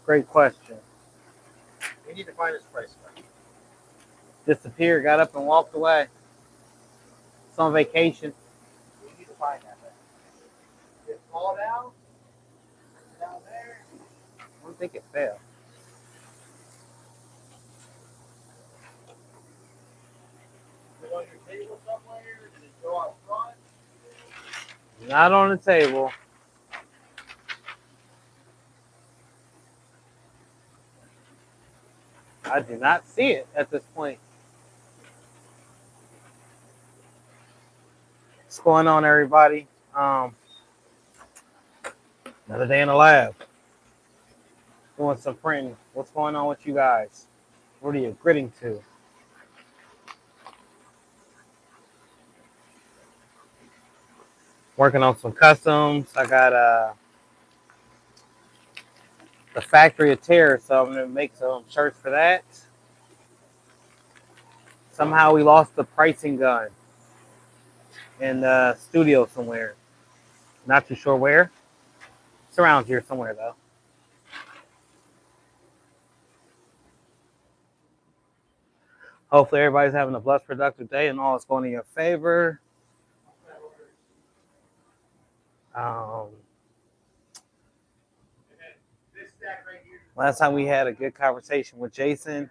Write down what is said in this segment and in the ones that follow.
Great question. We need to find this price card. Disappeared, got up and walked away. It's on vacation. We need to find that thing. It fall down there. I don't think it fell. Is it on your table somewhere? Did it go out front? Not on the table. I do not see it at this point. What's going on, everybody? Another day in the lab. Doing some printing. What's going on with you guys? What are you gritting to? Working on some customs. I got the factory of terror, so I'm gonna make some shirts for that. Somehow we lost the pricing gun in the studio somewhere. Not too sure where. It's around here somewhere though. Hopefully everybody's having a blessed, productive day and all is going in your favor. Last time we had a good conversation with Jason,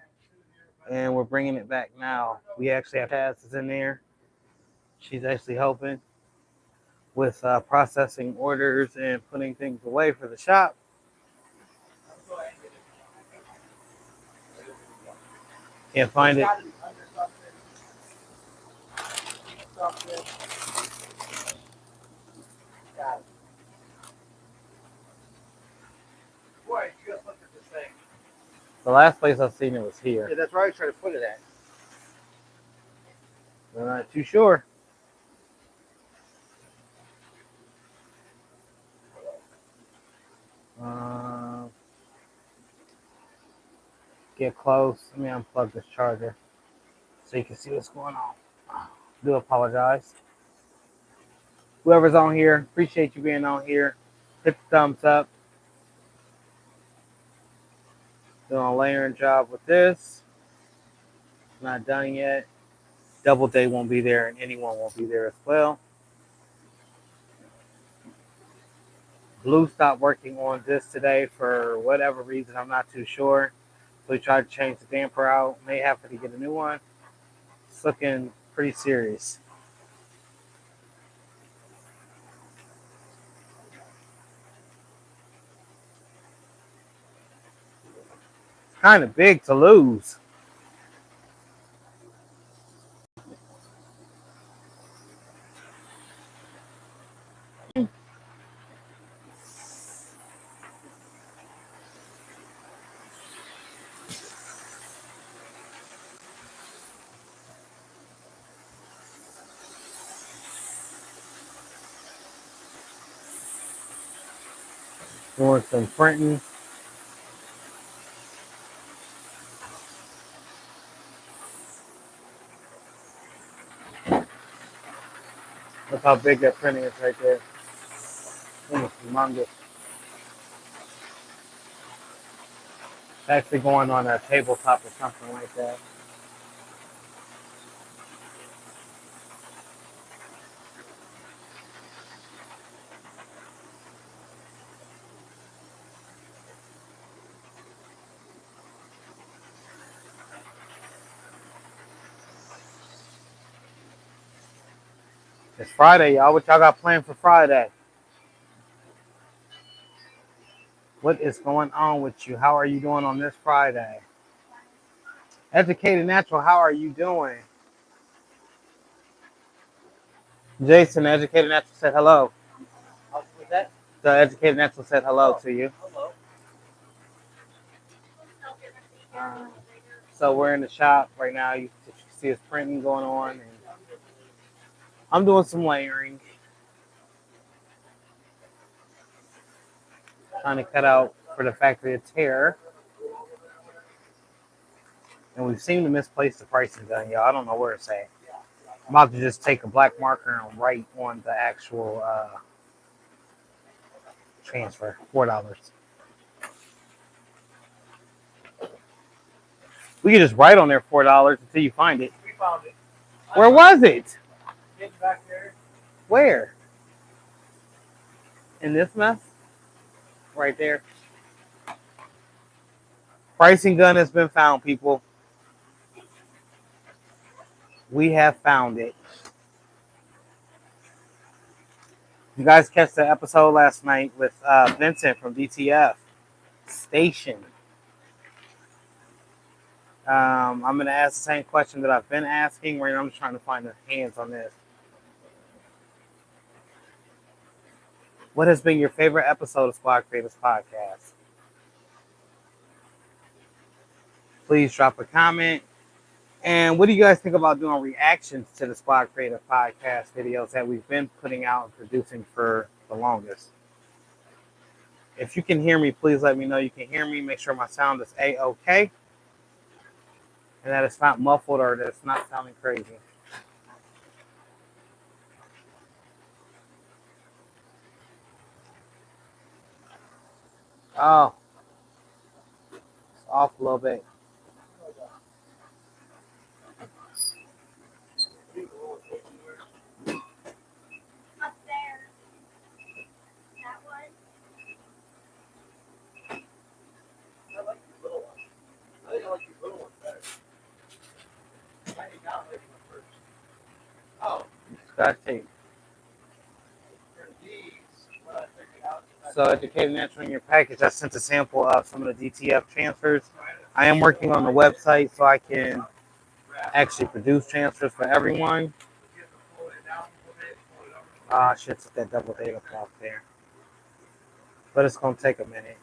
and we're bringing it back now. We actually have Taz in there. She's actually helping with processing orders and putting things away for the shop. Can't find it. Boy, you gotta look at this thing. The last place I've seen it was here. Yeah, that's where I was trying to put it at. I'm not too sure. Get close. Let me unplug this charger so you can see what's going on. Do apologize. Whoever's on here, appreciate you being on here. Hit the thumbs up. Doing a layering job with this. Not done yet. Double Day won't be there, and anyone won't be there as well. Blue stopped working on this today for whatever reason. I'm not too sure. So we tried to change the damper out. May have to get a new one. It's looking pretty serious. It's kind of big to lose. Doing some printing. Look how big that printing is right there. It's humongous. It's actually going on a tabletop or something like that. It's Friday, y'all. What y'all got planned for Friday? What is going on with you? How are you doing on this Friday? Educated Natural, how are you doing? Jason, Educated Natural said hello. What's that? The Educated Natural said hello to you. Hello. So we're in the shop right now. You see us printing going on. And I'm doing some layering. Trying to cut out for the factory of terror. And we seem to misplace the pricing gun, y'all. I don't know where it's at. I'm about to just take a black marker and write on the actual transfer. $4. We could just write on there $4 until you find it. We found it. Where was it? Getting back there. Where? In this mess? Right there. Pricing gun has been found, people. We have found it. You guys catch the episode last night with Vincent from DTF Station. I'm going to ask the same question that I've been asking. Right now, I'm just trying to find the hands on this. What has been your favorite episode of Squad Creators Podcast? Please drop a comment. And what do you guys think about doing reactions to the Squad Creator Podcast videos that we've been putting out and producing for the longest? If you can hear me, please let me know you can hear me. Make sure my sound is A-OK. And that it's not muffled or that it's not sounding crazy. Oh. It's off a little bit. Up there. That one. I like these little ones. I think I like these little ones better. I think I'll take one first. Oh, Scotch tape. there's these. What I figured out. So Educated Natural in your package, I sent a sample of some of the DTF transfers. I am working on the website so I can actually produce transfers for everyone. Ah, shit, took that double data off there. But it's going to take a minute.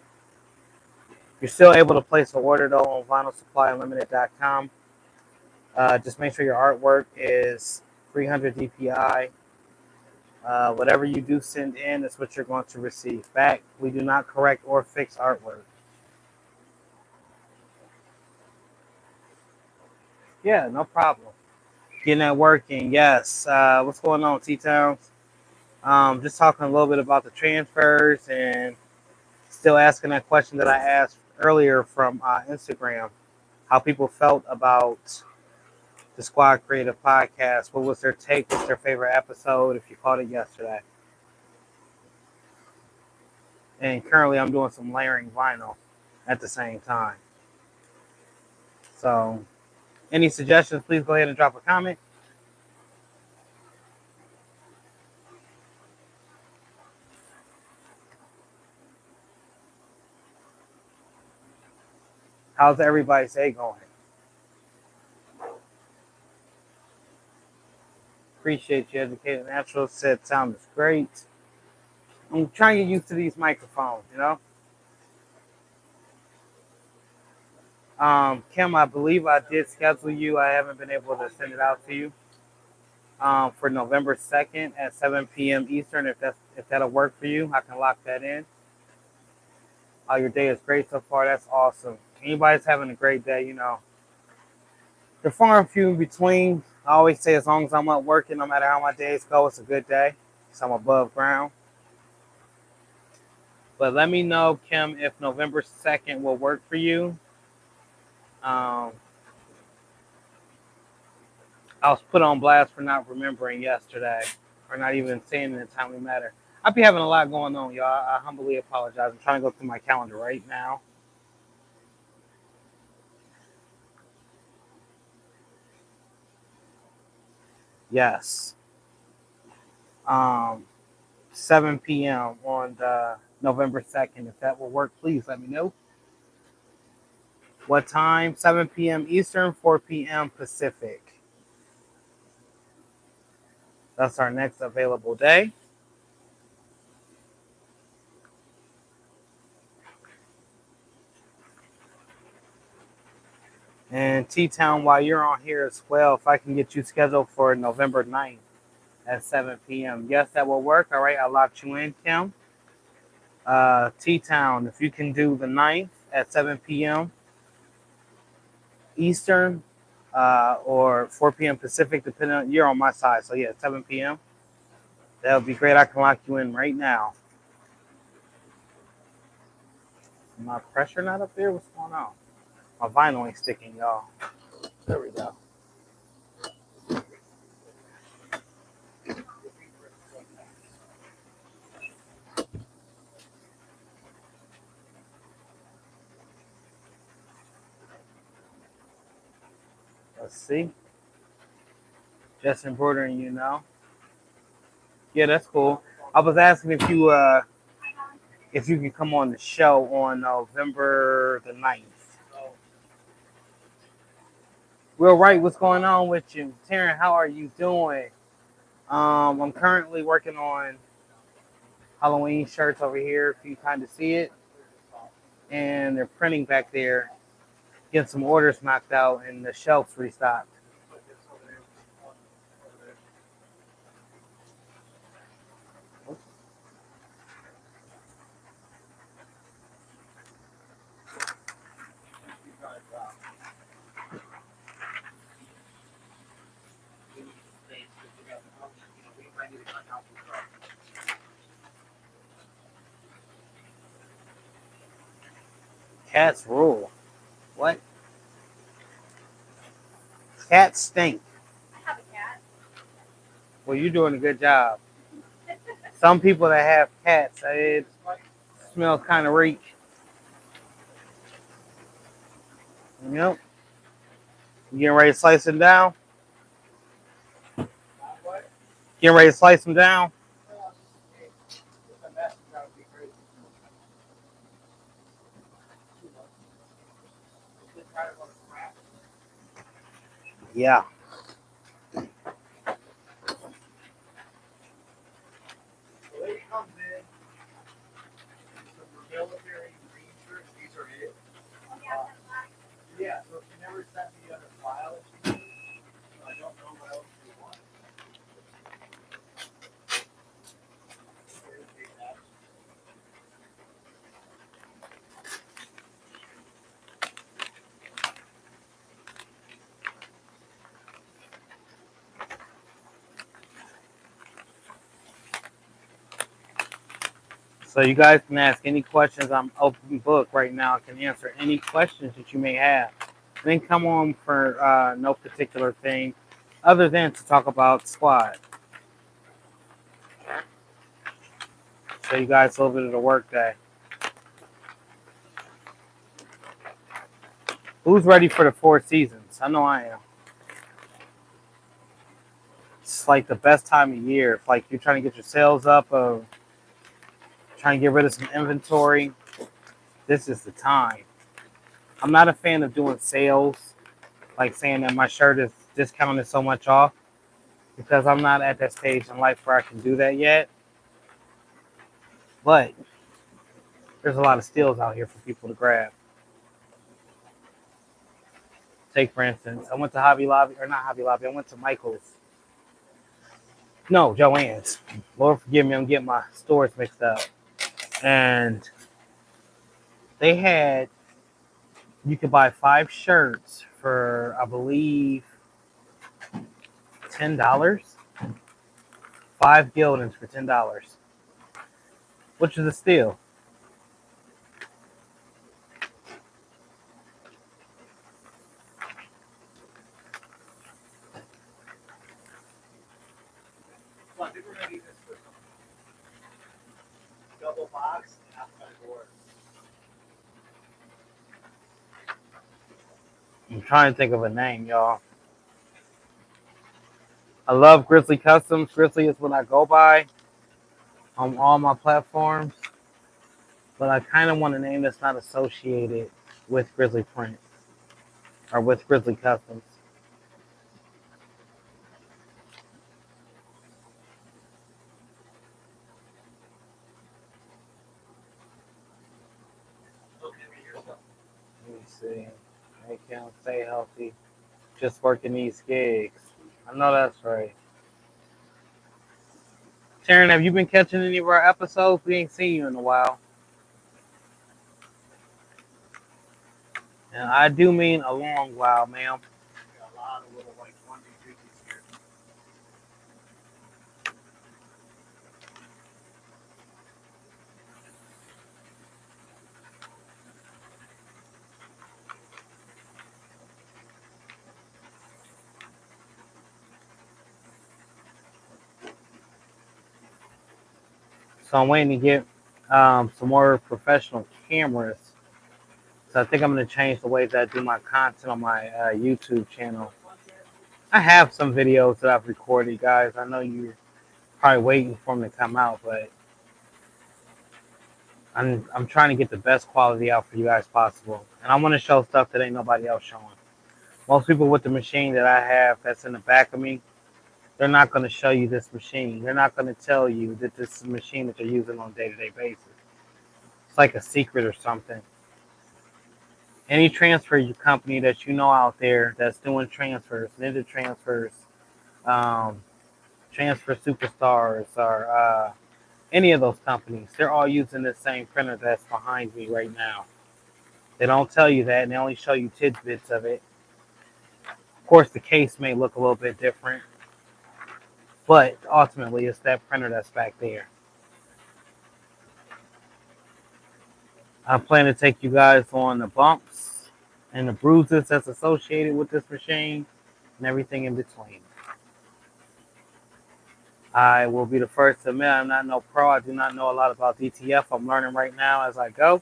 You're still able to place an order, though, on vinylsupplyunlimited.com. Just make sure your artwork is 300 DPI. Whatever you do send in is what you're going to receive back. We do not correct or fix artwork. Yeah, no problem. Getting that working, yes. What's going on, T-Towns? Just talking a little bit about the transfers and still asking that question that I asked earlier from Instagram. How people felt about the Squad Creative Podcast. What was their take? What's their favorite episode if you caught it yesterday? And currently I'm doing some layering vinyl at the same time. So any suggestions, please go ahead and drop a comment. How's everybody's day going? Appreciate you, Educated Natural. Said sound is great. I'm trying to get used to these microphones, you know? Kim, I believe I did schedule you. I haven't been able to send it out to you. For November 2nd at 7 p.m. Eastern. If that'll work for you, I can lock that in. Your day is great so far. That's awesome. Anybody's having a great day, you know. They're far and few in between. I always say as long as I'm up working, no matter how my days go, it's a good day. So I'm above ground. But let me know, Kim, if November 2nd will work for you. I was put on blast for not remembering yesterday or not even saying in a timely manner. I'll be having a lot going on, y'all. I humbly apologize. I'm trying to go through my calendar right now. Yes. 7 p.m. on the November 2nd. If that will work, please let me know. What time? 7 p.m. Eastern, 4 p.m. Pacific. That's our next available day. And T-Town, while you're on here as well, if I can get you scheduled for November 9th at 7 p.m. Yes, that will work. All right, I locked you in, Kim. T-Town, if you can do the 9th at 7 p.m. Eastern or 4 p.m. Pacific, depending on, you're on my side. So, yeah, 7 p.m. That would be great. I can lock you in right now. My pressure not up there? What's going on? My vinyl ain't sticking, y'all. There we go. Let's see. Just embroidering, you know. Yeah, that's cool. I was asking if you can come on the show on November the 9th. Real right, what's going on with you? Taryn, how are you doing? I'm currently working on Halloween shirts over here, if you kind of see it. And they're printing back there, getting some orders knocked out, and the shelves restocked. Cats rule. What? Cats stink. I have a cat. Well, you're doing a good job. Some people that have cats, it smells kind of reek. Yep. You getting ready to slice them down? Getting ready to slice them down? Yeah. The lady comes in, some military green shirts, these are it. Oh, yeah, that's black. Yeah, so she never sent me the other file that she did, so I don't know what else she wants. So you guys can ask any questions. I'm open book right now. I can answer any questions that you may have. Then come on for no particular thing other than to talk about squad. Show you guys a little bit of the work day. Who's ready for the 4 seasons? I know I am. It's like the best time of year. If like you're trying to get your sales up, trying to get rid of some inventory, this is the time. I'm not a fan of doing sales, like saying that my shirt is discounted so much off, because I'm not at that stage in life where I can do that yet. But there's a lot of steals out here for people to grab. Take, for instance, I went to Hobby Lobby, or not Hobby Lobby, I went to Michael's. No, Joann's. Lord forgive me, I'm getting my stores mixed up. And they had, you could buy 5 shirts for, I believe, $10. 5 guildens for $10, which is a steal. So I think we're gonna need this for some double box and outside board. I'm trying to think of a name, y'all. I love Grizzly Customs. Grizzly is what I go by on all my platforms. But I kind of want a name that's not associated with Grizzly Print or with Grizzly Customs. Okay, right here, so. Let me see. I can't stay healthy. Just working these gigs. I know that's right. Taryn, have you been catching any of our episodes? We ain't seen you in a while. And I do mean a long while, ma'am. Got a lot of little like onesie twosies here. So I'm waiting to get some more professional cameras. So I think I'm going to change the way that I do my content on my YouTube channel. I have some videos that I've recorded, guys. I know you're probably waiting for them to come out, but I'm trying to get the best quality out for you guys possible. And I want to show stuff that ain't nobody else showing. Most people with the machine that I have that's in the back of me, they're not going to show you this machine. They're not going to tell you that this is a machine that they're using on a day-to-day basis. It's like a secret or something. Any transfer company that you know out there that's doing transfers, ninja transfers, transfer superstars, or any of those companies, they're all using the same printer that's behind me right now. They don't tell you that, and they only show you tidbits of it. Of course, the case may look a little bit different, but ultimately, it's that printer that's back there. I plan to take you guys on the bumps and the bruises that's associated with this machine and everything in between. I will be the first to admit I'm not no pro. I do not know a lot about DTF. I'm learning right now as I go.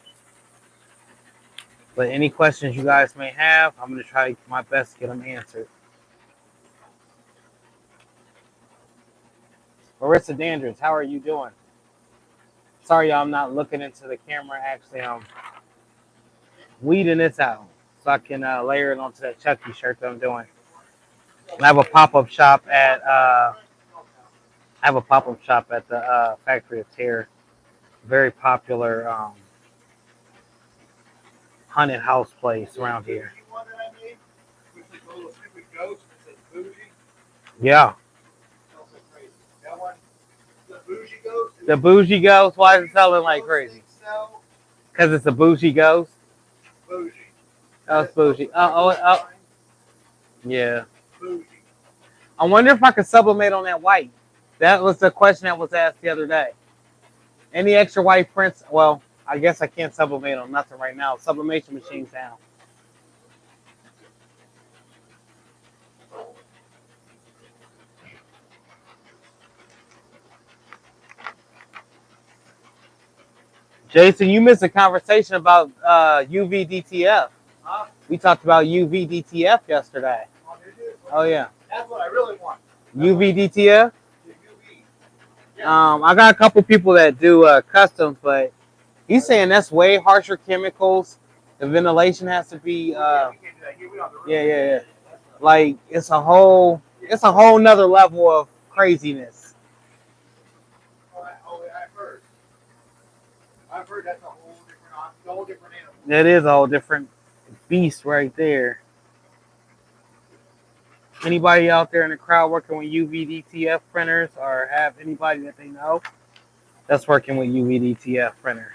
But any questions you guys may have, I'm going to try my best to get them answered. Marissa Dandridge, how are you doing? Sorry, y'all, I'm not looking into the camera. Actually, I'm weeding this out so I can layer it onto that Chucky shirt that I'm doing. And I have a pop-up shop at the Factory of Terror. Very popular haunted house place around here. Yeah. The bougie ghost? Why is it selling like crazy? Because it's a bougie ghost? Bougie. Oh, it's bougie. Oh. Yeah. Bougie. I wonder if I could sublimate on that white. That was the question that was asked the other day. Any extra white prints? Well, I guess I can't sublimate on nothing right now. Sublimation machine's down. Jason, you missed a conversation about UV-DTF. Huh? We talked about UV-DTF yesterday. Oh, did you? Oh, yeah. That's what I really want. UV-DTF? The UV. Yeah. I got a couple people that do customs, but he's saying that's way harsher chemicals. The ventilation has to be, yeah. Like it's a whole nother level of craziness. I've heard that's a whole different animal. That is a whole different beast right there. Anybody out there in the crowd working with UV-DTF printers or have anybody that they know that's working with UV-DTF printer?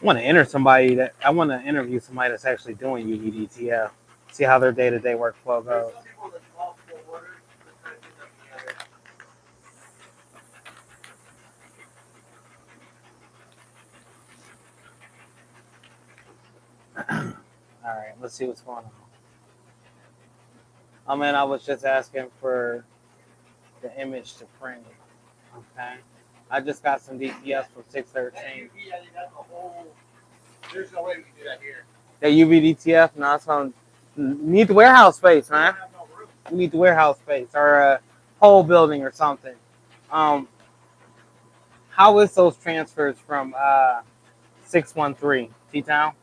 I want to interview somebody that's actually doing UV-DTF. See how their day-to-day workflow goes. All right, let's see what's going on. Oh man, I was just asking for the image to print. Okay, I just got some DTS from 613. There's no way we can do that here. That UV-DTF? No, it's on. Need the warehouse space, man. We need the warehouse space or a whole building or something. How is those transfers from 613 T-Town?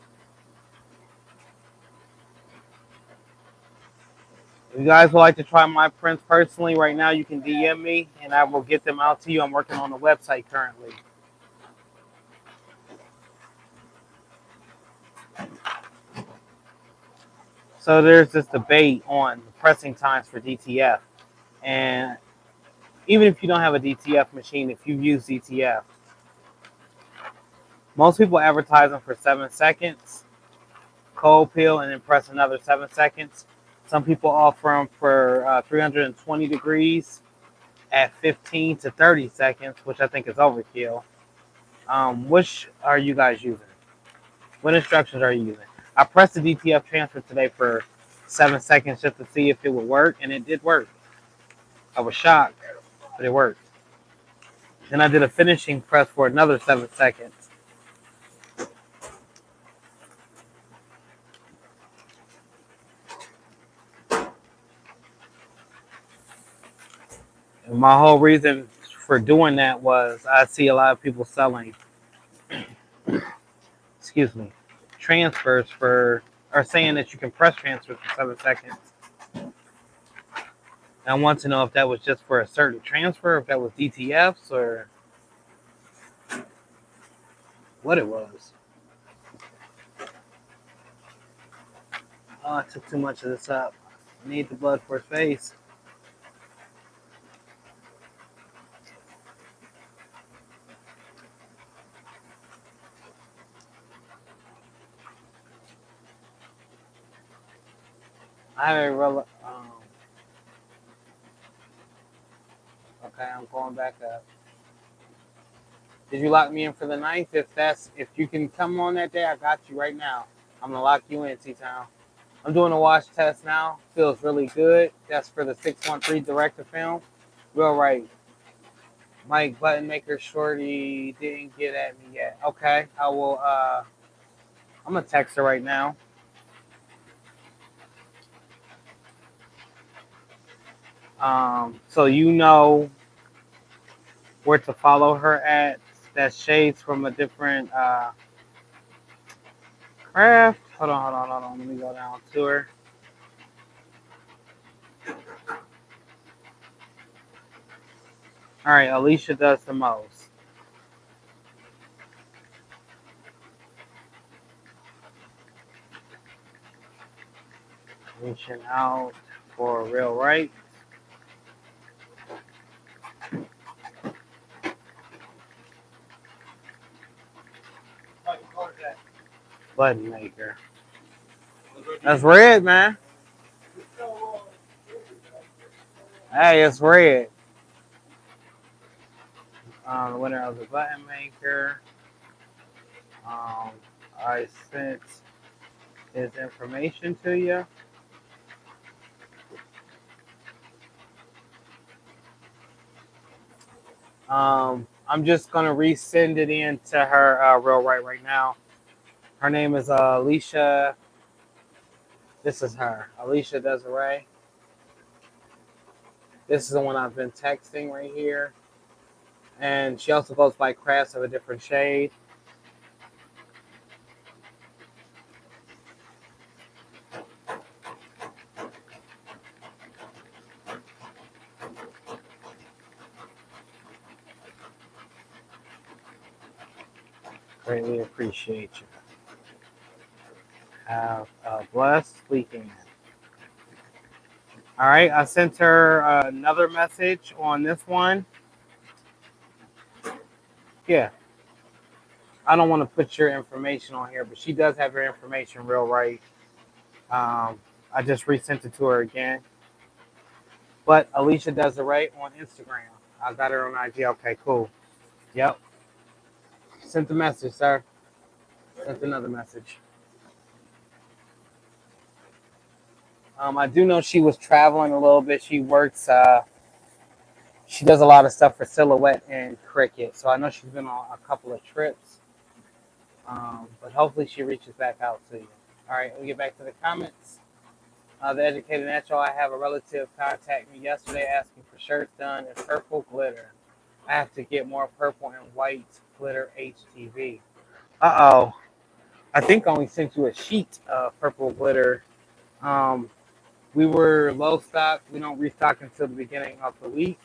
If you guys would like to try my prints personally, right now you can DM me and I will get them out to you. I'm working on the website currently. So there's this debate on the pressing times for DTF. And even if you don't have a DTF machine, if you use DTF, most people advertise them for 7 seconds, cold peel, and then press another 7 seconds. Some people offer them for 320 degrees at 15 to 30 seconds, which I think is overkill. Which are you guys using? What instructions are you using? I pressed the DTF transfer today for 7 seconds just to see if it would work, and it did work. I was shocked, but it worked. Then I did a finishing press for another 7 seconds. And my whole reason for doing that was I see a lot of people selling, excuse me, transfers for, or saying that you can press transfers for 7 seconds. And I want to know if that was just for a certain transfer, if that was DTFs, or what it was. Oh, I took too much of this up. I need the blood for his face. I haven't really. Okay, I'm going back up. Did you lock me in for the 9th? If you can come on that day, I got you right now. I'm gonna lock you in, T-Town. I'm doing a wash test now. Feels really good. That's for the 613 director film. Real right. Mike Button Maker Shorty didn't get at me yet. Okay, I will. I'm gonna text her right now. So you know where to follow her at. That's shades from a different craft. Hold on. Let me go down to her. All right, Alicia does the most. Reaching out for real right. What color is that? Button maker. That's red, man. Hey, it's red. The winner of the button maker. I sent his information to you. I'm just gonna resend it in to her real right now. Her name is Alicia. This is her, Alicia Desiree. This is the one I've been texting right here. And she also goes by crafts of a different shade. Greatly appreciate you. Have a blessed weekend. All right, I sent her another message on this one. Yeah, I don't want to put your information on here, but she does have your information real right. I just resent it to her again. But Alicia does it right on Instagram. I got her on IG. Okay, cool. Yep. Sent the message, sir. Sent another message. I do know she was traveling a little bit. She works. She does a lot of stuff for Silhouette and Cricut. So I know she's been on a couple of trips. But hopefully she reaches back out to you. All right, we'll get back to the comments. The Educated Natural, I have a relative contact me yesterday asking for shirts done in purple glitter. I have to get more purple and white glitter HTV. Uh-oh. I think I only sent you a sheet of purple glitter. We were low stock. We don't restock until the beginning of the week.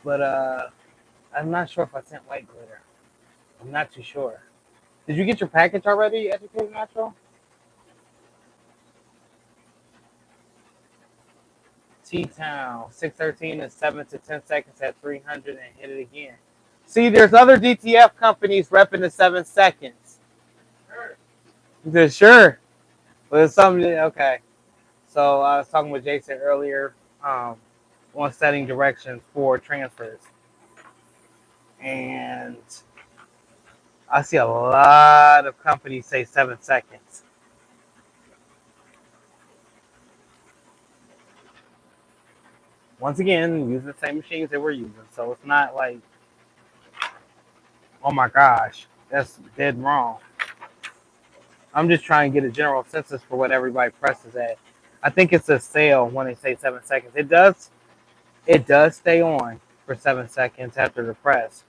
But I'm not sure if I sent white glitter. I'm not too sure. Did you get your package already, Educated Natural? T-Town, 613 is 7 to 10 seconds at 300 and hit it again. See, there's other DTF companies repping the 7 seconds. Sure. But it's something, okay. So I was talking with Jason earlier on setting directions for transfers. And I see a lot of companies say 7 seconds. Once again, using the same machines that we're using. So it's not like, oh my gosh, that's dead wrong. I'm just trying to get a general census for what everybody presses at. I think it's a sale when they say 7 seconds. It does stay on for 7 seconds after the press.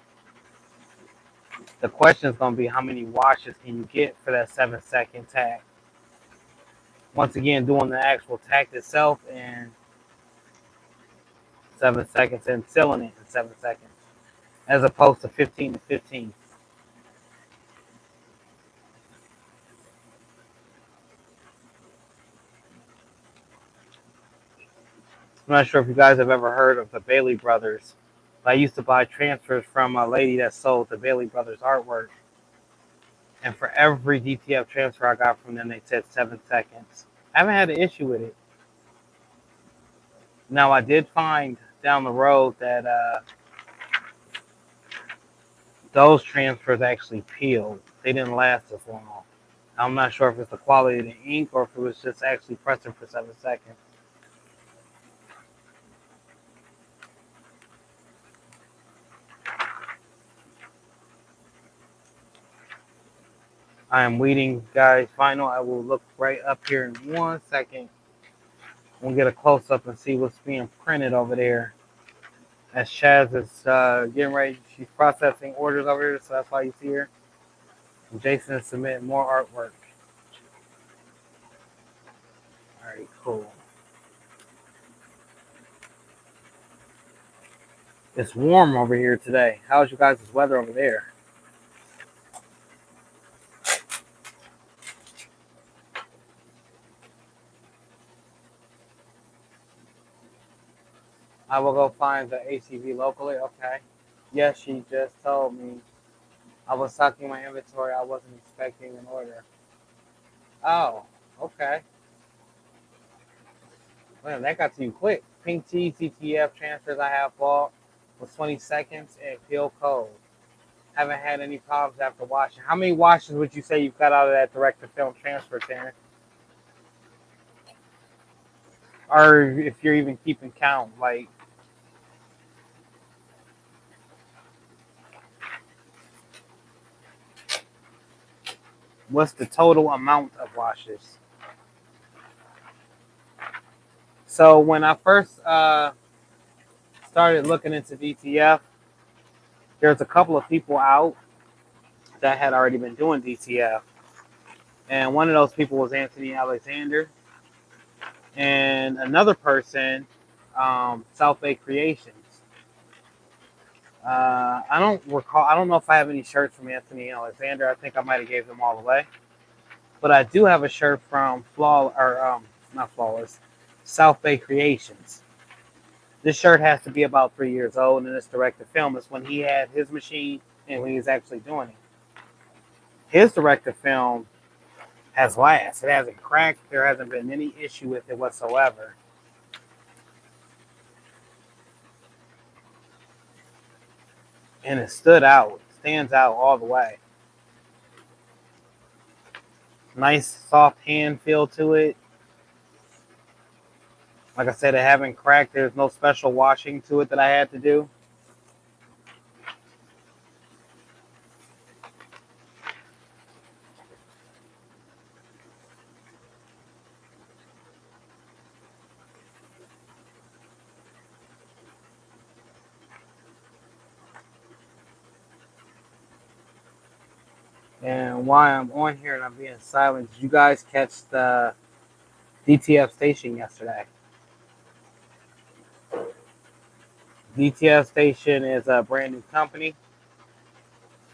The question is going to be how many washes can you get for that 7-second tack. Once again, doing the actual tack itself in 7 seconds and sealing it in 7 seconds, as opposed to 15 to 15. I'm not sure if you guys have ever heard of the Bailey Brothers. I used to buy transfers from a lady that sold the Bailey Brothers artwork. And for every DTF transfer I got from them, they said 7 seconds. I haven't had an issue with it. Now, I did find down the road that those transfers actually peeled. They didn't last as long. I'm not sure if it's the quality of the ink or if it was just actually pressing for 7 seconds. I am waiting, guys. Final. I will look right up here in 1 second. We'll get a close up and see what's being printed over there. As Chaz is getting ready, she's processing orders over here, so that's why you see her. And Jason is submitting more artwork. All right, cool. It's warm over here today. How's you guys' weather over there? I will go find the ACV locally. Okay. Yes, she just told me. I was stocking my inventory. I wasn't expecting an order. Oh, okay. Man, that got to you quick. Pink tea, CTF transfers I have bought was 20 seconds and peel cold. Haven't had any problems after washing. How many washes would you say you've got out of that direct-to-film transfer, Taryn? Or if you're even keeping count, like, what's the total amount of washes? So when I first started looking into DTF, there's a couple of people out that had already been doing DTF. And one of those people was Anthony Alexander. And another person, South Bay Creations. I don't recall. I don't know if I have any shirts from Anthony Alexander. I think I might have gave them all away. But I do have a shirt from not Flawless, South Bay Creations. This shirt has to be about 3 years old, and it's direct to film. It's when he had his machine and when he was actually doing it. His direct to film has last. It hasn't cracked. There hasn't been any issue with it whatsoever. And it stood out. It stands out all the way. Nice soft hand feel to it. Like I said, it haven't cracked. There's no special washing to it that I had to do. And while I'm on here and I'm being silent, did you guys catch the DTF station yesterday? DTF station is a brand new company.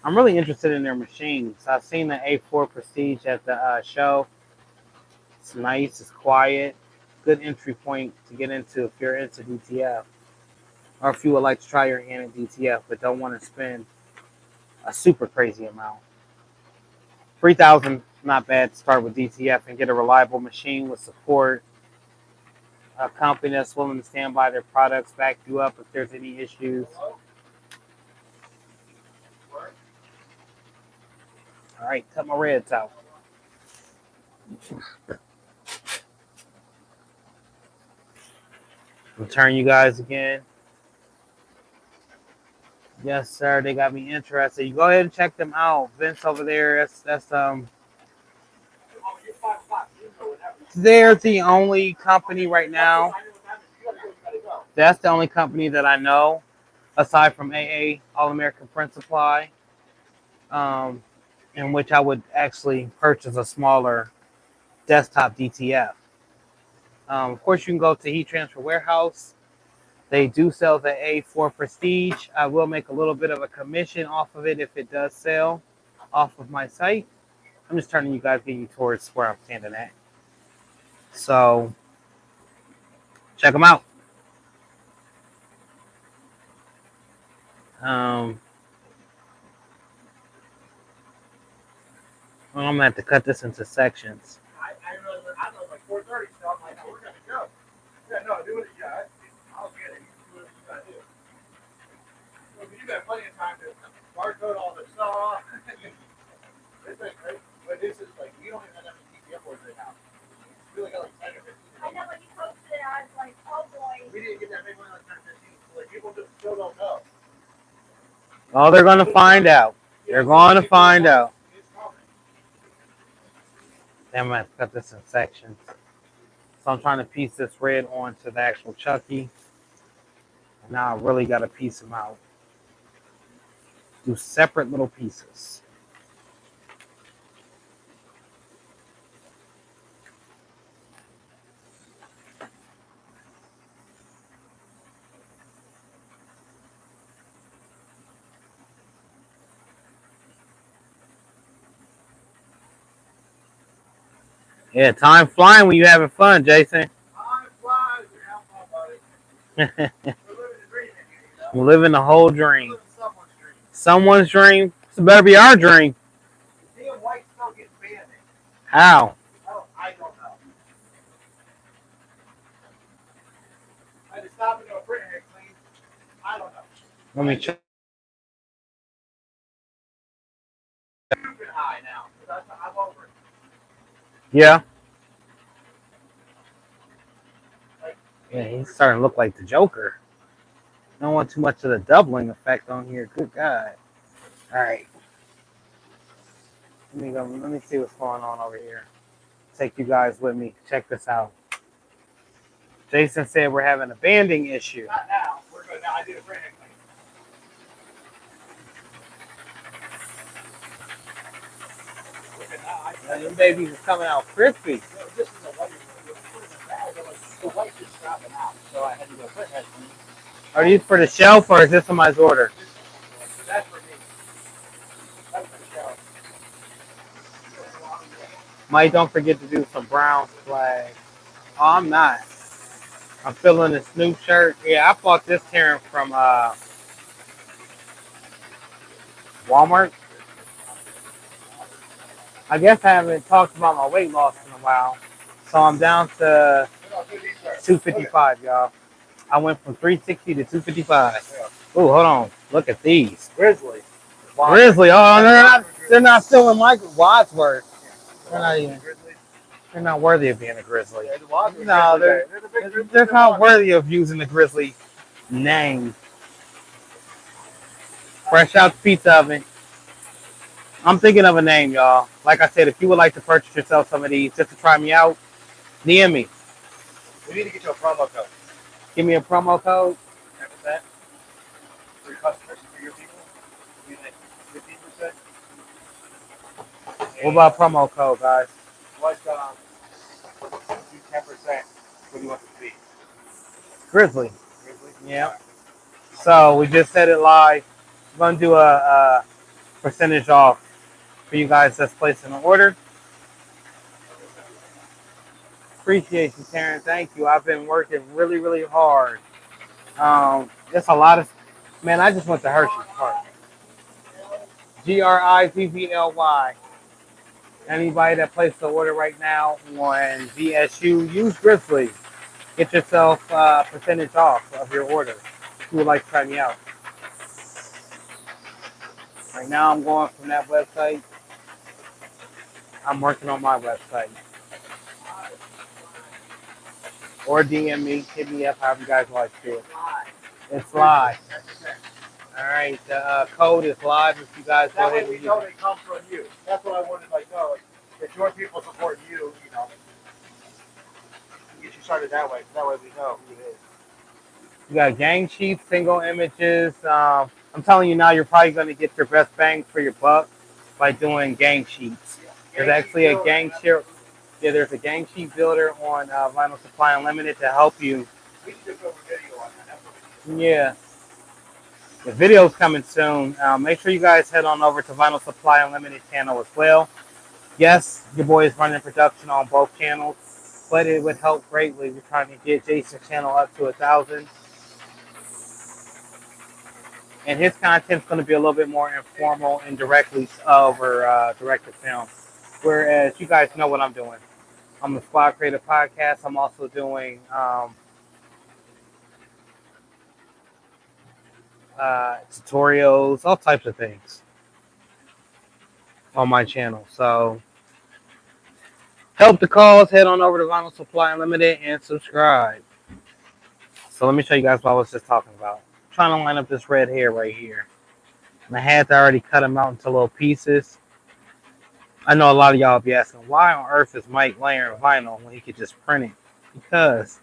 I'm really interested in their machines. I've seen the A4 Prestige at the show. It's nice, it's quiet, good entry point to get into if you're into DTF. Or if you would like to try your hand at DTF but don't want to spend a super crazy amount. $3,000, not bad to start with DTF and get a reliable machine with support. A company that's willing to stand by their products, back you up if there's any issues. All right, cut my reds out. Return you guys again. Yes, sir. They got me interested. You go ahead and check them out. Vince over there. They're the only company right now. That's the only company that I know, aside from AA, All American Print Supply, in which I would actually purchase a smaller desktop DTF. Of course, you can go to Heat Transfer Warehouse. They do sell the A4 Prestige. I will make a little bit of a commission off of it if it does sell off of my site. I'm just turning you guys getting towards where I'm standing at. So check them out. Well, I'm gonna have to cut this into sections. I know like 4:30, so I'm like, no, we're gonna go. Yeah, no, do it. Yeah, I'll get it. You do what you gotta do. Well, you got plenty of time to barcode all the stuff. It's been great, but this is like you don't even have to PDF words right now. We only got like 10 or 15. I know when you posted it, I was like, oh boy. We didn't get that big one like 10 or 15. So like people just still don't know. Oh, they're gonna find out. They're gonna find out. It's coming. Then I'm gonna have to cut this in sections. So I'm trying to piece this red onto the actual Chucky. And now I really gotta piece them out. Do separate little pieces. Yeah, time flying when you're having fun, Jason. Time flies. You're having fun, buddy. We're living the dream in here, you know? We're living the whole dream. We're living someone's dream. Someone's dream. This better be our dream. Damn white still getting banned. How? I don't know. I had to stop and go print hair clean. I don't know. Let me check. Stupid high now. I'm over it. Yeah. Yeah, he's starting to look like the Joker. I don't want too much of the doubling effect on here. Good God. All right. Let me go. Let me see what's going on over here. Take you guys with me. Check this out. Jason said we're having a banding issue. Not now. We're good now. I did a print hair clean. Look at that. Them babies is coming out crispy. This is a white one. The white is dropping out. So I had to go print hair clean. Are these for the shelf or is this somebody's order? That's for me. That's for the show. Mike, don't forget to do some brown flag. Oh, I'm not. I'm feeling the Snoop shirt. Yeah, I bought this tearing from Walmart. I guess I haven't talked about my weight loss in a while. So I'm down to 255, y'all. I went from 360 to 255. Oh, hold on. Look at these. Grizzly. Grizzly. Oh, they're not still in Michael Wadsworth. They're not worthy of being a grizzly. No, they're not worthy of using the grizzly name. Fresh out the pizza oven. I'm thinking of a name, y'all. Like I said, if you would like to purchase yourself some of these just to try me out, DM me. We need to get you a promo code. Give me a promo code. 10% for your customers, for your people. We like 15%. What about promo code, guys? What, do 10%. What do you want it to be? Grizzly. Grizzly? Yeah. So we just said it live. We're going to do a percentage off for you guys that's placing an order. Appreciate you, Karen. Thank you. I've been working really, really hard. It's a lot of... Man, I just went to Hershey's Park. GRIZZLY. Anybody that placed the order right now on VSU, use Grizzly. Get yourself a percentage off of your order. If you would like to try me out. Right now I'm going from that website. I'm working on my website. or DM me, hit me up, however you guys like to do it. Live. It's live. That's the thing. All right, the code is live if you guys That go way ahead we and know use it. they come from you. That's what I wanted, like, no, like, if your people support you, you know, get you started that way. That way we know who it is. You got gang sheets, single images. I'm telling you now, you're probably going to get your best bang for your buck by doing gang sheets. There's actually a gang sheet. Yeah, there's a gang sheet builder on Vinyl Supply Unlimited to help you. We can just go over video on that. That's what we need. Yeah, the video's coming soon. Make sure you guys head on over to Vinyl Supply Unlimited channel as well. Yes, your boy is running production on both channels, but it would help greatly. We're trying to get Jason's channel up to 1,000. And his content's going to be a little bit more informal and directly over directed film. Whereas you guys know what I'm doing. I'm the Squad Creative Podcast. I'm also doing tutorials, all types of things on my channel. So help the cause. Head on over to Vinyl Supply Unlimited and subscribe. So let me show you guys what I was just talking about. I'm trying to line up this red hair right here. And I had to already cut them out into little pieces. I know a lot of y'all will be asking, why on earth is Mike layering vinyl when he could just print it? Because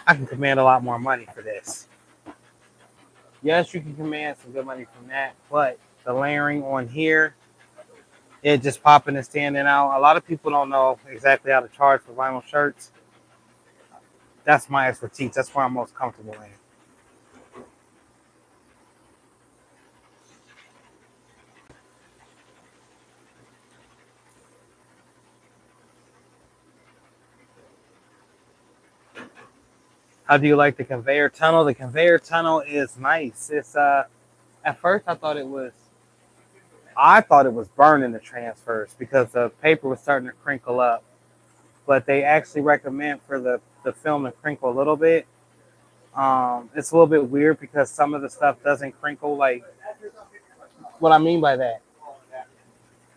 I can command a lot more money for this. Yes, you can command some good money from that, but the layering on here, it just popping and standing out. A lot of people don't know exactly how to charge for vinyl shirts. That's my expertise. That's where I'm most comfortable in. How do you like the conveyor tunnel? The conveyor tunnel is nice. It's at first I thought it was burning the transfers because the paper was starting to crinkle up. But they actually recommend for the film to crinkle a little bit. It's a little bit weird because some of the stuff doesn't crinkle. Like, what I mean by that,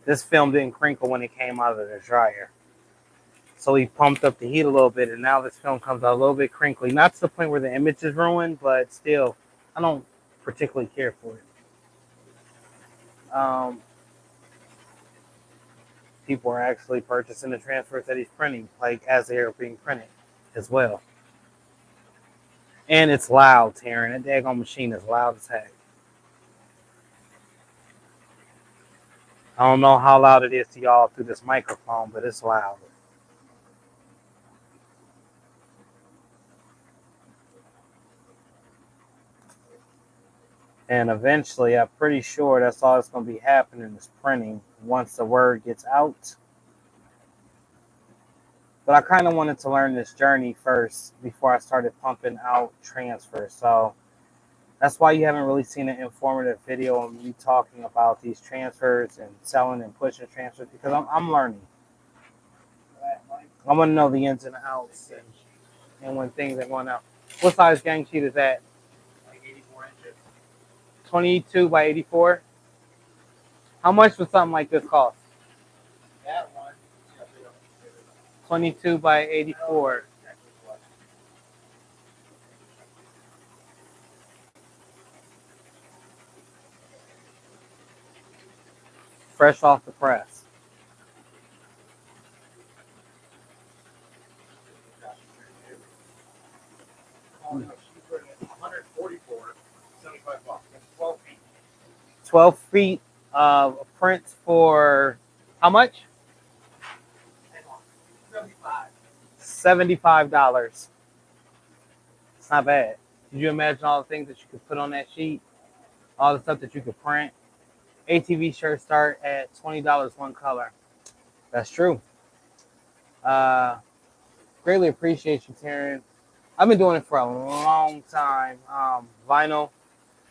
this film didn't crinkle when it came out of the dryer. So we pumped up the heat a little bit, and now this film comes out a little bit crinkly. Not to the point where the image is ruined, but still, I don't particularly care for it. People are actually purchasing the transfers that he's printing, like as they are being printed as well. And it's loud, Taryn. That daggone machine is loud as heck. I don't know how loud it is to y'all through this microphone, but it's loud. And eventually, I'm pretty sure that's all that's going to be happening is printing once the word gets out. But I kind of wanted to learn this journey first before I started pumping out transfers. So that's why you haven't really seen an informative video of me talking about these transfers and selling and pushing transfers because I'm learning. I want to know the ins and outs and when things are going out. What size gang sheet is that? Like 84 inches. 22 by 84? How much would something like this cost? That one. 22 by 84. Fresh off the press. Oh, no, she's putting it 144, 75 bucks. That's 12 feet. 12 feet of prints for how much? 75. $75. It's not bad. Could you imagine all the things that you could put on that sheet? All the stuff that you could print? ATV shirts start at $20 one color. That's true. Greatly appreciate you, Taryn. I've been doing it for a long time. Vinyl,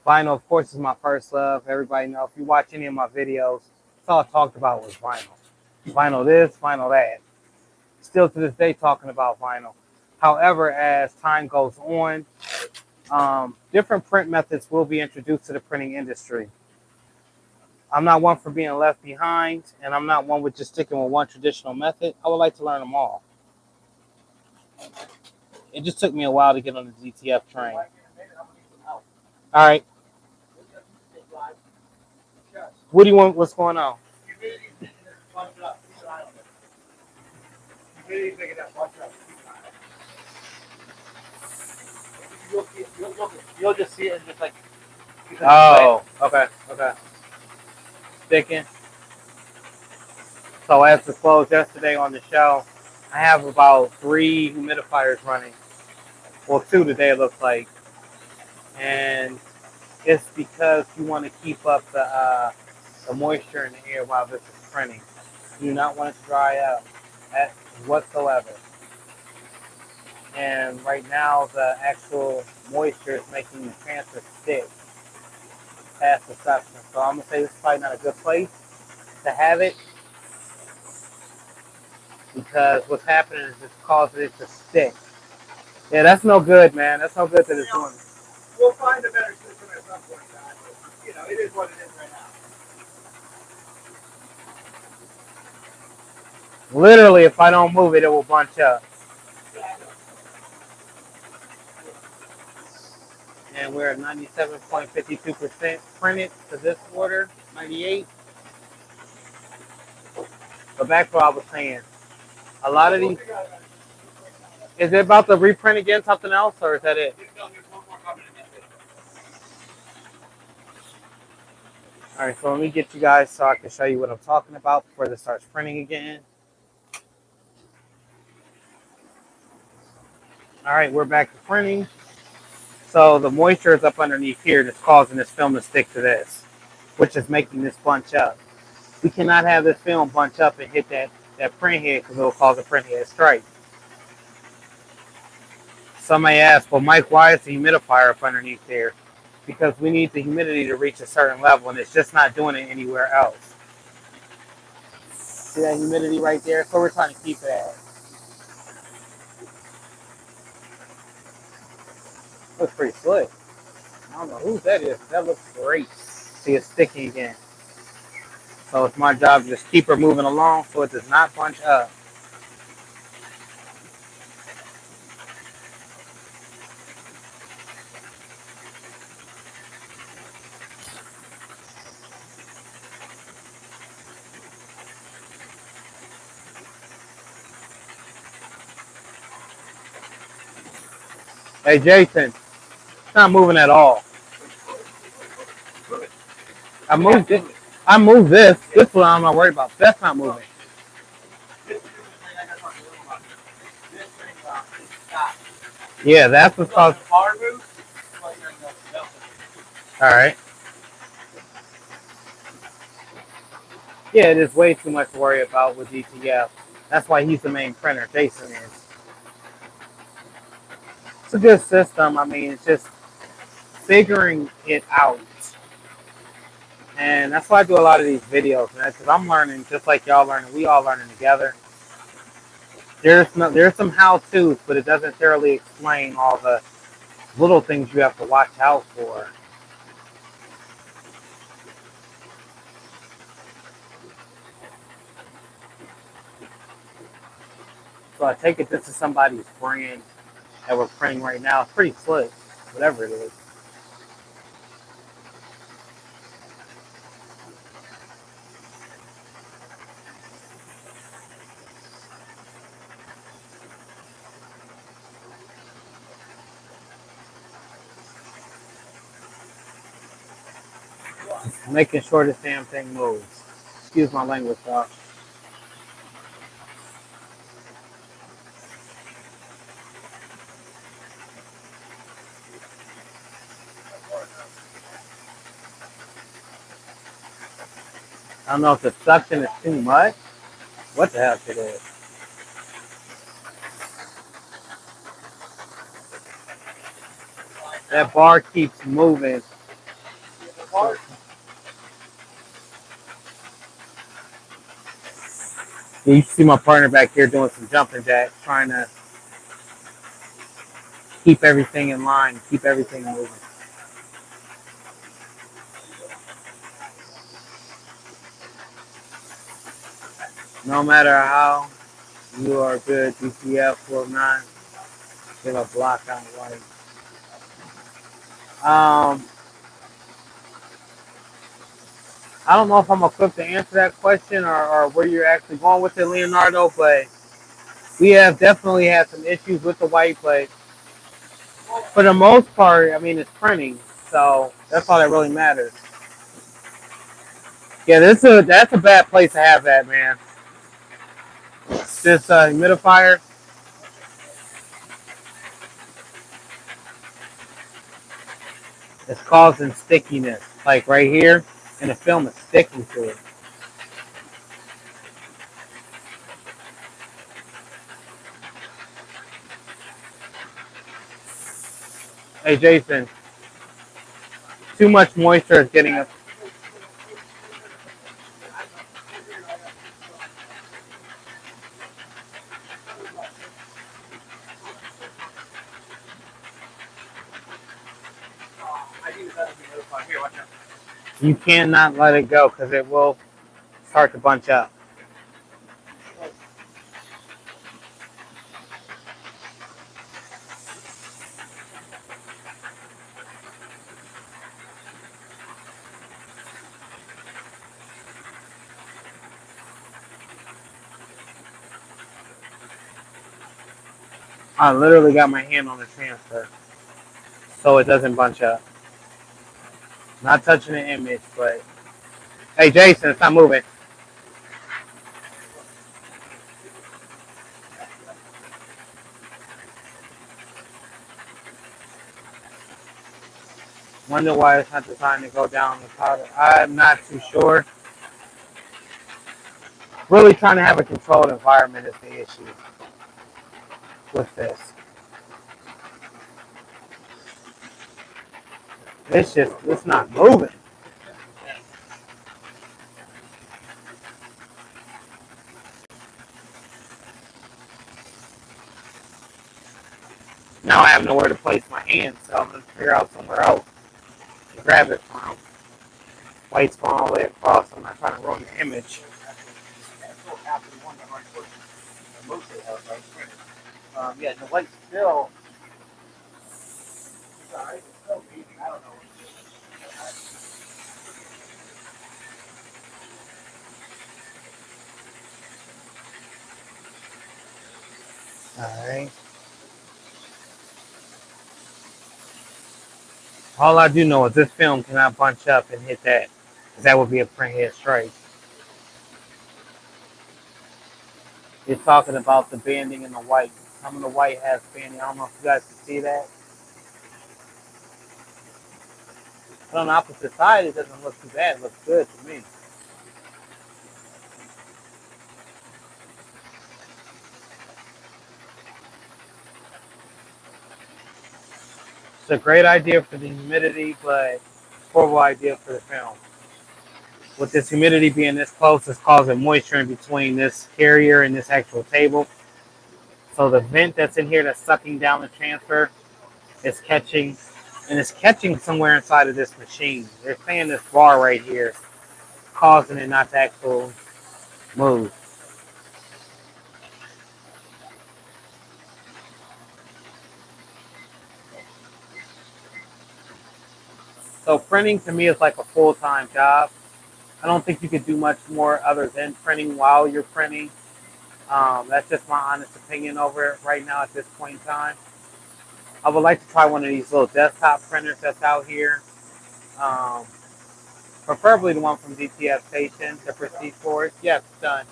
of course, is my first love. Everybody know. If you watch any of my videos, that's all I talked about was vinyl. Vinyl this, vinyl that. Still to this day talking about vinyl. However, as time goes on, different print methods will be introduced to the printing industry. I'm not one for being left behind, and I'm not one with just sticking with one traditional method. I would like to learn them all. It just took me a while to get on the DTF train. All right. What do you want? What's going on? You'll just see it and just like. Oh, okay, okay. Sticking. So as disclosed yesterday on the show, I have about 3 humidifiers running. Well, 2 today it looks like, and it's because you want to keep up the moisture in the air while this is printing. You do not want it to dry up whatsoever. And right now, the actual moisture is making the transfer stick past the suction. So I'm gonna say this is probably not a good place to have it because what's happening is it's causing it to stick. Yeah, that's no good, man. That's no good that it's doing. We'll find a better system at some point in time. But, you know, it is what it is right now. Literally, if I don't move it, it will bunch up. And we're at 97.52% printed to this order, 98. But back to what I was saying, a lot of these. Is it about to reprint again, something else, or is that it? All right, so let me get you guys so I can show you what I'm talking about before this starts printing again. All right, we're back to printing. So the moisture is up underneath here that's causing this film to stick to this, which is making this bunch up. We cannot have this film bunch up and hit that print head because it will cause a print head strike. Some may ask, well, Mike, why is the humidifier up underneath there? Because we need the humidity to reach a certain level, and it's just not doing it anywhere else. See that humidity right there? So we're trying to keep it at. Looks pretty slick. I don't know who that is. That looks great. See, it's sticking again. So it's my job to just keep her moving along so it does not bunch up. Hey, Jason, it's not moving at all. I moved it. I moved this. This one I'm not worried about. That's not moving. Yeah, that's what's caused. All right. Yeah, it is way too much to worry about with DTF. That's why he's the main printer. Jason is. It's a good system. I mean, it's just figuring it out. And that's why I do a lot of these videos, man, because I'm learning just like y'all learning. We all learning together. There's some how-tos, but it doesn't thoroughly explain all the little things you have to watch out for. So I take it this is somebody's brand that we're printing right now. It's pretty slick, whatever it is. Making sure this damn thing moves. Excuse my language, y'all. I don't know if the suction is too much. What the heck it is. That bar keeps moving. You see my partner back here doing some jumping jacks, trying to keep everything in line, keep everything moving. No matter how you are good, DTF will not Give a block on white. I don't know if I'm equipped to answer that question or where you're actually going with it, Leonardo, but we have definitely had some issues with the white, but for the most part, I mean, it's printing, so that's all that really matters. Yeah, that's a bad place to have that, man. This humidifier, is causing stickiness, like right here, and the film is sticking to it. Hey, Jason, too much moisture is getting up. You cannot let it go because it will start to bunch up. I literally got my hand on the transfer so it doesn't bunch up. Not touching the image, but hey, Jason, it's not moving. Wonder why it's not designed to go down the powder. I'm not too sure. Really trying to have a controlled environment is the issue with this. It's not moving. Now I have nowhere to place my hand, so I'm gonna figure out somewhere else to grab it from. White's going all the way across. I'm not trying to ruin the image. Yeah, the white's still. Alright. All I do know is this film cannot bunch up and hit that. Because that would be a print head strike. You're talking about the banding in the white. Some of the white has banding. I don't know if you guys can see that. But on the opposite side, it doesn't look too bad. It looks good to me. It's a great idea for the humidity, but horrible idea for the film. With this humidity being this close, it's causing moisture in between this carrier and this actual table. So the vent that's in here that's sucking down the transfer is catching, and it's catching somewhere inside of this machine. They're saying this bar right here, causing it not to actually move. So printing to me is like a full-time job. I don't think you could do much more other than printing while you're printing. That's just my honest opinion over it right now at this point in time. I would like to try one of these little desktop printers that's out here. Um, Preferably the one from DTF Station, the Prestige Force. Yes, done.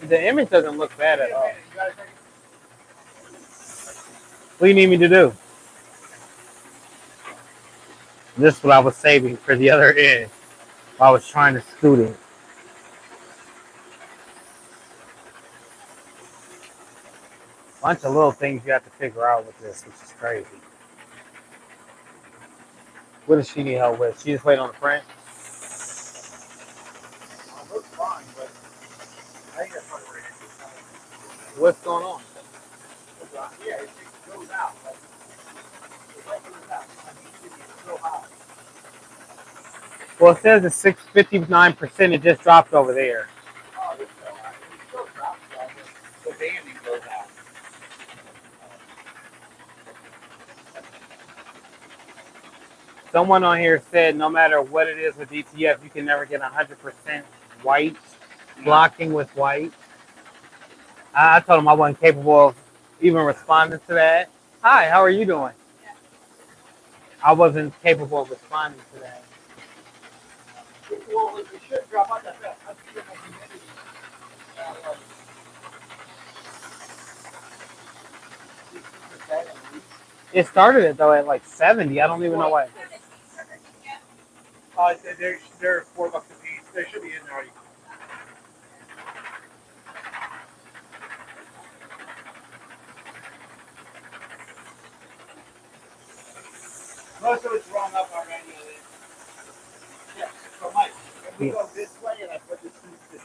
The image doesn't look bad at all. What do you need me to do? This is what I was saving for the other end. I was trying to scoot it. Bunch of little things you have to figure out with this, which is crazy. What does she need help with? She just waiting on the print? What's going on? Yeah, it goes out. Like, it's like it was out. I mean, it's so hot. Well, it says it's 659%. It just dropped over there. Oh, this still, it still drops, the banding goes out. Someone on here said no matter what it is with DTF, you can never get 100% white, blocking with white. I told him I wasn't capable of even responding to that. Hi, how are you doing? I wasn't capable of responding to that. Well, it should drop out that fast. I'm feeling my humidity. Like 60% at least. It started it though at like 70. I don't even know why. They're $4 a piece. They should be in there already. Most of it's rung up already. Yeah. So Mike, if we go this way and I put this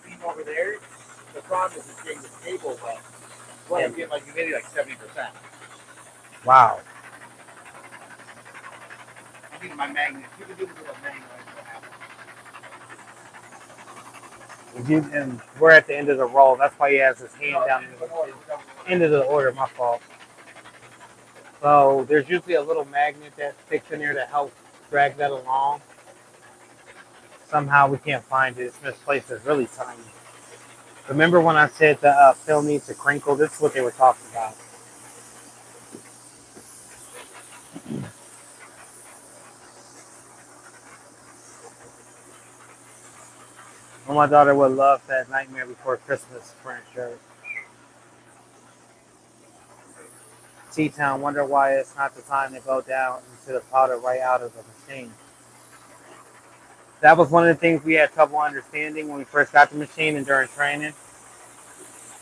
seam over there, the problem is it's getting the table wet. Well, I'm getting my humidity like 70%. Wow. I need my magnet. You can do this with a magnet. And we're at the end of the roll. That's why he has his hand down in the end of the order. My fault. So there's usually a little magnet that sticks in there to help drag that along. Somehow we can't find it. It's misplaced. It's really tiny. Remember when I said the film needs to crinkle? This is what they were talking about. And my daughter would love that Nightmare Before Christmas print shirt. T-Town, wonder why it's not the time to go down into the powder right out of the machine. That was one of the things we had trouble understanding when we first got the machine and during training.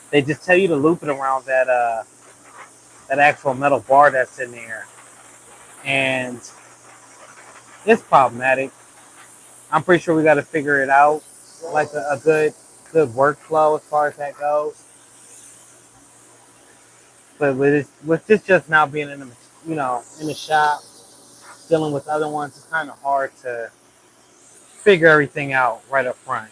They just tell you to loop it around that actual metal bar that's in there. And it's problematic. I'm pretty sure we got to figure it out, like a good workflow as far as that goes. But with this just now being in the shop, dealing with other ones, it's kind of hard to figure everything out right up front.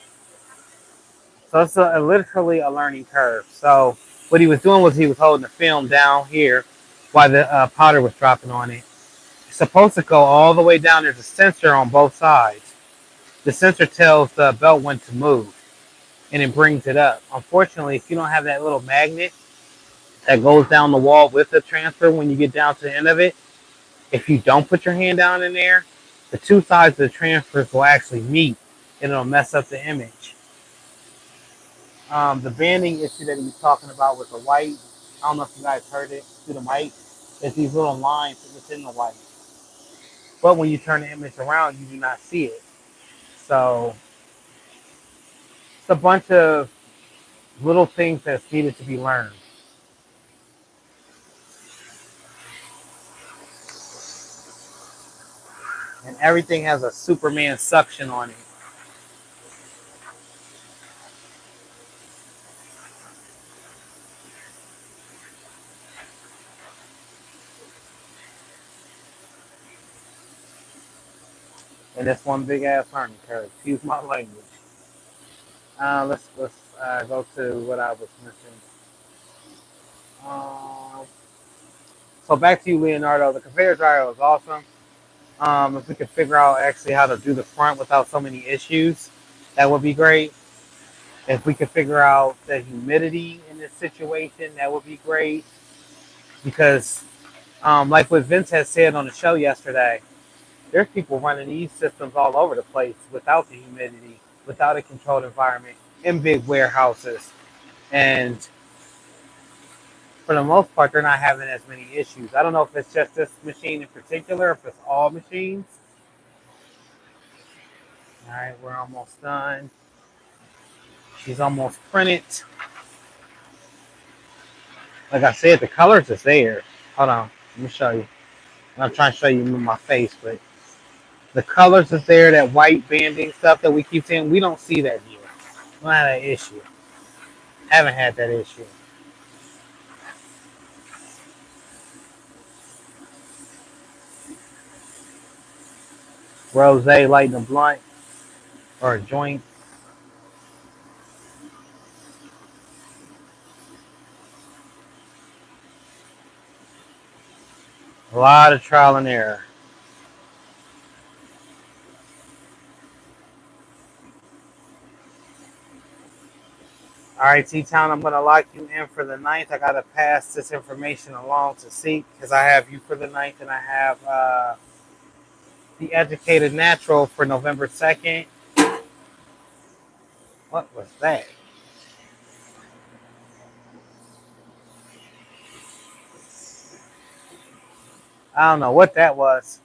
So it's literally a learning curve. So what he was doing was he was holding the film down here while the powder was dropping on it. It's supposed to go all the way down. There's a sensor on both sides. The sensor tells the belt when to move, and it brings it up. Unfortunately, if you don't have that little magnet that goes down the wall with the transfer when you get down to the end of it, if you don't put your hand down in there, the two sides of the transfers will actually meet, and it'll mess up the image. The banding issue that he was talking about with the white, I don't know if you guys heard it through the mic, there's these little lines within the white. But when you turn the image around, you do not see it. So it's a bunch of little things that's needed to be learned. And everything has a Superman suction on it. And it's one big ass learning curve. Excuse my language. Let's go to what I was missing. So back to you, Leonardo. The conveyor dryer was awesome. If we could figure out actually how to do the front without so many issues, that would be great. If we could figure out the humidity in this situation, that would be great. Because, like what Vince has said on the show yesterday, there's people running these systems all over the place without the humidity, without a controlled environment, in big warehouses. And for the most part, they're not having as many issues. I don't know if it's just this machine in particular, or if it's all machines. All right, we're almost done. She's almost printed. Like I said, the colors is there. Hold on, let me show you. I'm trying to show you my face, but the colors is there. That white banding stuff that we keep seeing, we don't see that here. We don't have that issue. Haven't had that issue. Rose lighting the blunt. or joints. A lot of trial and error. All right, T-Town, I'm going to lock you in for the 9th. I got to pass this information along to Seek because I have you for the 9th and I have the Educated Natural for November 2nd. What was that? I don't know what that was.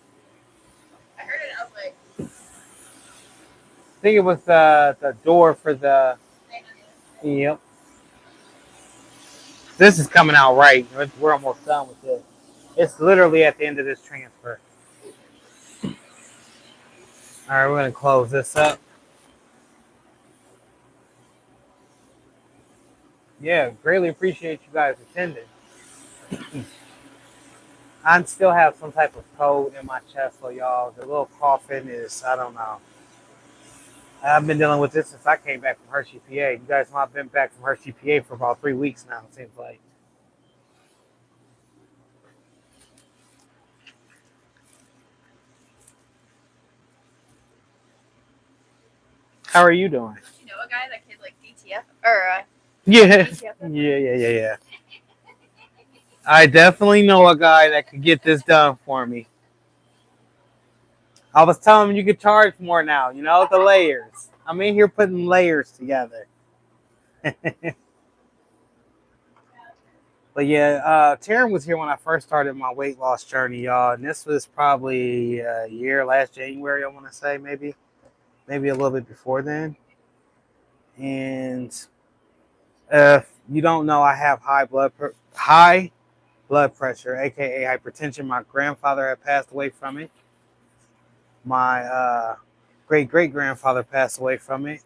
I heard it. I was like, I think it was the door for the. Yep. This is coming out right. We're almost done with this. It's literally at the end of this transfer. All right, we're going to close this up. Yeah, greatly appreciate you guys attending. I still have some type of cold in my chest, so y'all, the little coughing is, I don't know. I've been dealing with this since I came back from Hershey, PA. You guys know I've been back from Hershey, PA for about 3 weeks now, it seems like. How are you doing? you know, a guy that could like DTF or Yeah. DTF. Yeah. I definitely know a guy that could get this done for me. I was telling him you could charge more now, you know, the layers. I'm in here putting layers together. But yeah, Taryn was here when I first started my weight loss journey, y'all. And this was probably a year, last January, I want to say, maybe a little bit before then. And if you don't know, I have high blood pressure, aka hypertension. My grandfather had passed away from it. My great-great-grandfather passed away from it.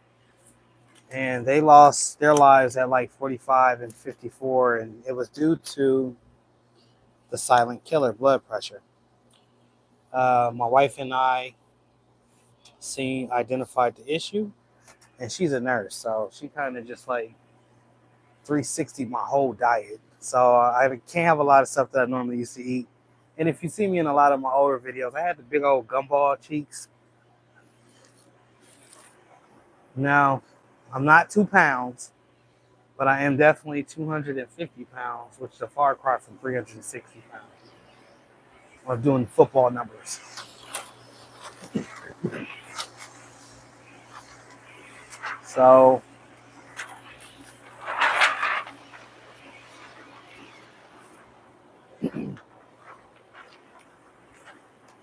And they lost their lives at like 45 and 54, and it was due to the silent killer, blood pressure. My wife and I identified the issue, and she's a nurse, so she kind of just like 360 my whole diet. So I can't have a lot of stuff that I normally used to eat. And if you see me in a lot of my older videos, I had the big old gumball cheeks. Now, I'm not 2 pounds, but I am definitely 250 pounds, which is a far cry from 360 pounds. I'm doing football numbers. So,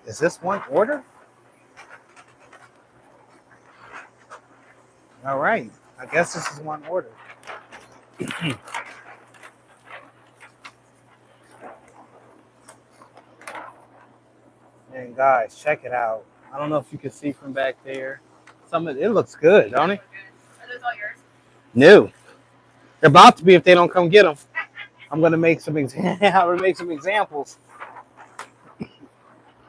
is this one order? All right. I guess this is one order. And guys, check it out. I don't know if you can see from back there. It looks good, don't it? Are those all yours? No. They're about to be if they don't come get them. I'm gonna make some examples.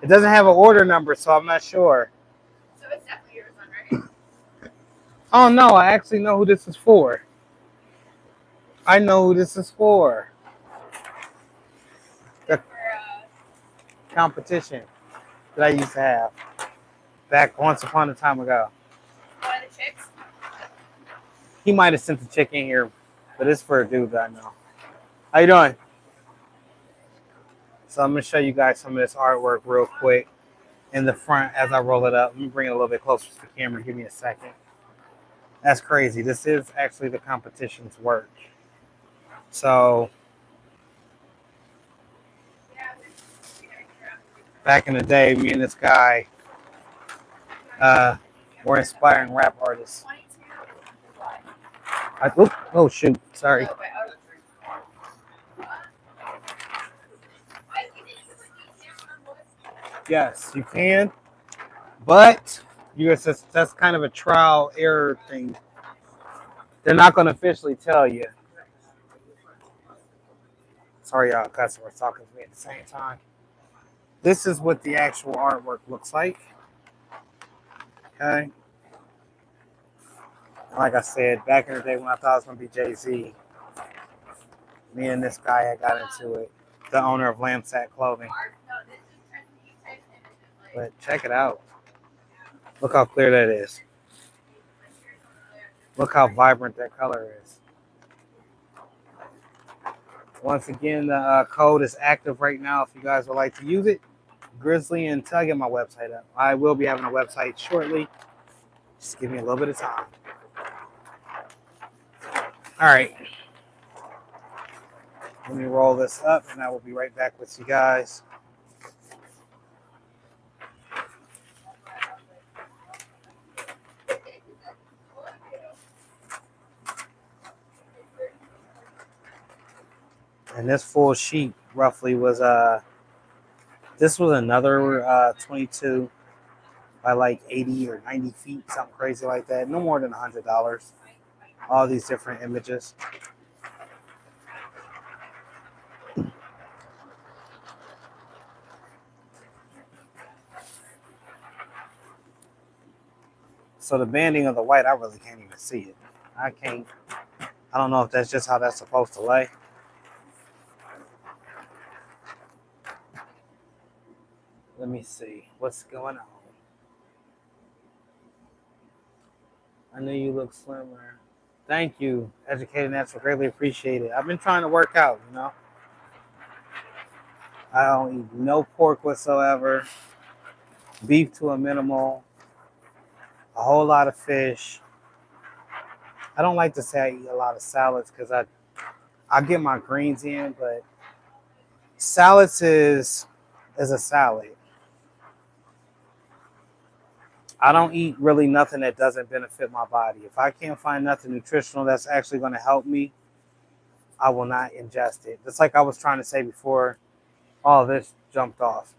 It doesn't have an order number, so I'm not sure. So it's definitely yours, then, right? Oh no, I actually know who this is for. I know who this is for. The competition that I used to have back once upon a time ago. One of the chicks. He might have sent the chick in here, but it's for a dude that I know. How you doing? So I'm gonna show you guys some of this artwork real quick in the front as I roll it up. Let me bring it a little bit closer to the camera. Give me a second. That's crazy. This is actually the competition's work. So back in the day, me and this guy were inspiring rap artists. Oh shoot, sorry. Yes, you can, but that's kind of a trial error thing. They're not going to officially tell you. Sorry, y'all, customers talking to me at the same time. This is what the actual artwork looks like. Okay. Like I said, back in the day when I thought I was going to be Jay-Z, me and this guy had got into it. The owner of Lamsack Clothing. But check it out. Look how clear that is. Look how vibrant that color is. Once again, the code is active right now if you guys would like to use it. Grizzly, until I get my website up. I will be having a website shortly. Just give me a little bit of time. All right. Let me roll this up and I will be right back with you guys. And this full sheet roughly was this was another 22 by like 80 or 90 feet, something crazy like that. No more than $100. All these different images. So the banding of the white, I really can't even see it. I don't know if that's just how that's supposed to lay. Let me see what's going on. I know you look slimmer. Thank you, Educated Natural. Greatly appreciate it. I've been trying to work out, you know. I don't eat no pork whatsoever. Beef to a minimal. A whole lot of fish. I don't like to say I eat a lot of salads because I get my greens in, but salads is a salad. I don't eat really nothing that doesn't benefit my body. If I can't find nothing nutritional that's actually going to help me, I will not ingest it. Just like I was trying to say before all of this jumped off.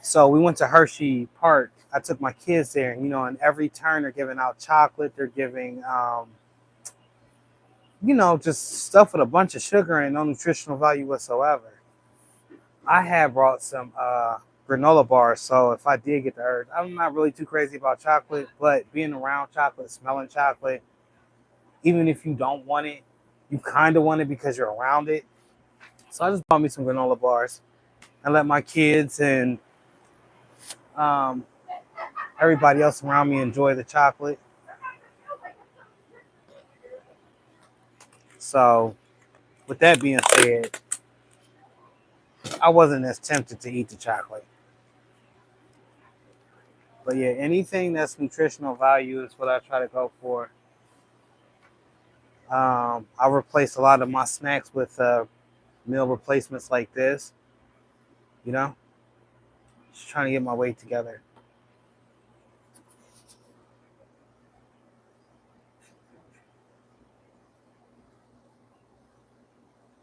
So we went to Hershey Park. I took my kids there, and in every turn they're giving out chocolate. They're giving, just stuff with a bunch of sugar and no nutritional value whatsoever. I had brought some granola bars, so if I did get the urge, I'm not really too crazy about chocolate, but being around chocolate, smelling chocolate, even if you don't want it, you kind of want it because you're around it. So I just bought me some granola bars and let my kids and everybody else around me enjoy the chocolate. So with that being said, I wasn't as tempted to eat the chocolate. But yeah, anything that's nutritional value is what I try to go for. I replace a lot of my snacks with meal replacements like this. Just trying to get my weight together.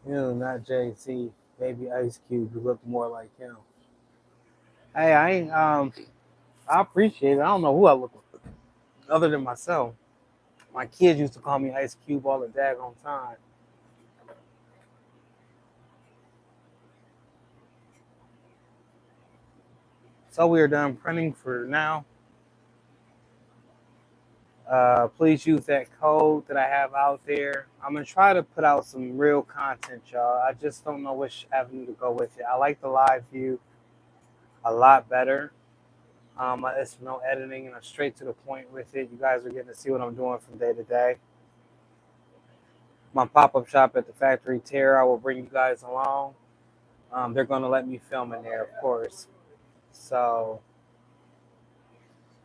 Not Jay-Z, maybe Ice Cube. You look more like him. Hey, I ain't. I appreciate it. I don't know who I look like other than myself. My kids used to call me Ice Cube all the daggone time. So we are done printing for now. Please use that code that I have out there. I'm going to try to put out some real content, y'all. I just don't know which avenue to go with it. I like the live view a lot better. It's no editing and I'm straight to the point with it. You guys are getting to see what I'm doing from day to day. My pop-up shop at the Factory Terror, I will bring you guys along. They're going to let me film in there, of course. So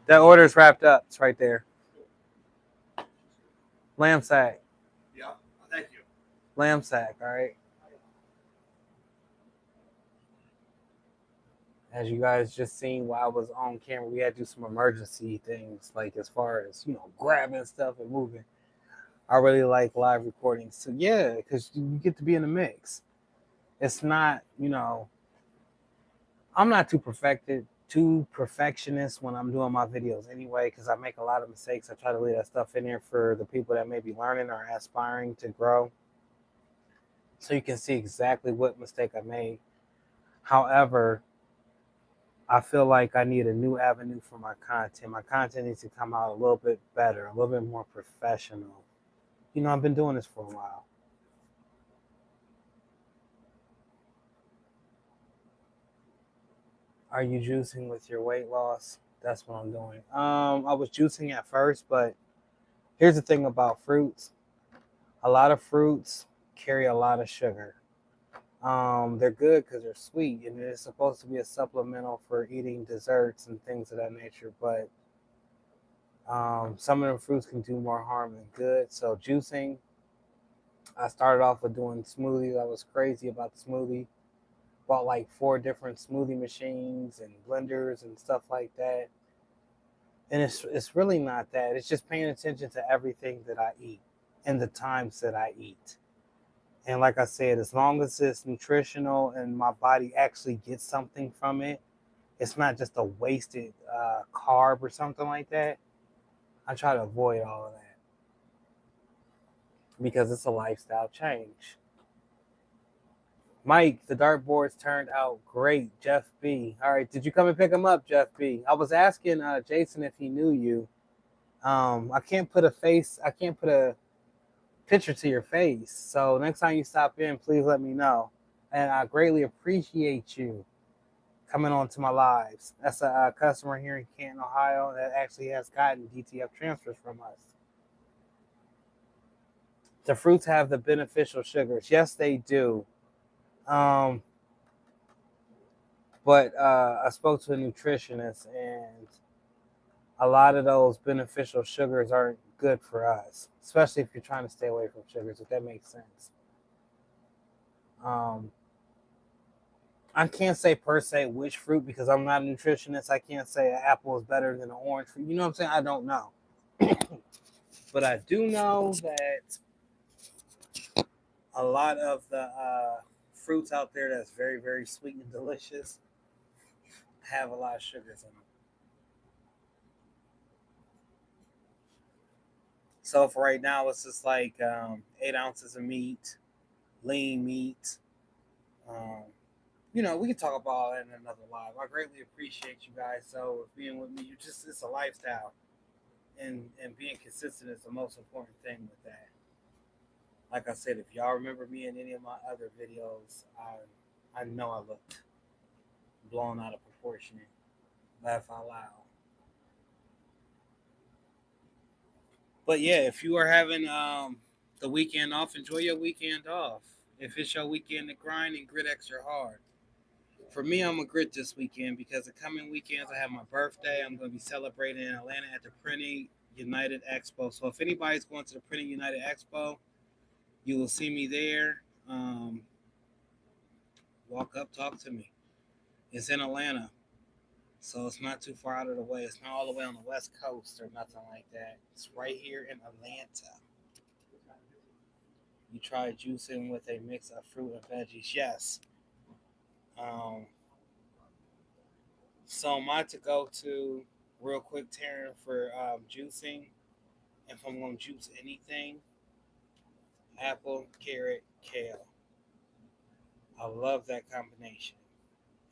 that order is wrapped up. It's right there. Lamb sack. Yeah, thank you. Lamb sack, all right? As you guys just seen while I was on camera, we had to do some emergency things, like as far as, grabbing stuff and moving. I really like live recordings. So yeah, because you get to be in the mix. It's not, I'm not too perfectionist when I'm doing my videos anyway, because I make a lot of mistakes. I try to leave that stuff in there for the people that may be learning or aspiring to grow, so you can see exactly what mistake I made. However, I feel like I need a new avenue for my content. My content needs to come out a little bit better, a little bit more professional. You know, I've been doing this for a while. Are you juicing with your weight loss? That's what I'm doing. I was juicing at first, but here's the thing about fruits. A lot of fruits carry a lot of sugar. They're good because they're sweet, and it's supposed to be a supplemental for eating desserts and things of that nature. But some of the fruits can do more harm than good. So juicing, I started off with doing smoothies. I was crazy about the smoothie. Bought like 4 different smoothie machines and blenders and stuff like that. And it's really not that. It's just paying attention to everything that I eat and the times that I eat. And like I said, as long as it's nutritional and my body actually gets something from it, it's not just a wasted carb or something like that. I try to avoid all of that because it's a lifestyle change. Mike, the dartboards turned out great. Jeff B. All right, did you come and pick them up, Jeff B? I was asking Jason if he knew you. I can't put a picture to your face. So next time you stop in, please let me know. And I greatly appreciate you coming on to my lives. That's a customer here in Canton, Ohio that actually has gotten DTF transfers from us. The fruits have the beneficial sugars. Yes, they do. But I spoke to a nutritionist, and a lot of those beneficial sugars aren't good for us, especially if you're trying to stay away from sugars, if that makes sense. I can't say per se which fruit because I'm not a nutritionist. I can't say an apple is better than an orange fruit. You know what I'm saying? I don't know. But I do know that a lot of the fruits out there that's very, very sweet and delicious have a lot of sugars in them. So for right now, it's just like 8 ounces of meat, lean meat. Um, we can talk about all that in another live. I greatly appreciate you guys. So being with me, it's a lifestyle, and being consistent is the most important thing with that. Like I said, if y'all remember me in any of my other videos, I know I looked blown out of proportion, laugh out loud. But yeah, if you are having the weekend off, enjoy your weekend off. If it's your weekend to grind and grit extra hard. For me, I'm a grit this weekend because the coming weekends I have my birthday. I'm going to be celebrating in Atlanta at the Printing United Expo. So if anybody's going to the Printing United Expo, you will see me there. Walk up, talk to me. It's in Atlanta, so it's not too far out of the way. It's not all the way on the West Coast or nothing like that. It's right here in Atlanta. You try juicing with a mix of fruit and veggies. Yes. So my to go to real quick, Taryn, for juicing. If I'm going to juice anything, apple, carrot, kale. I love that combination.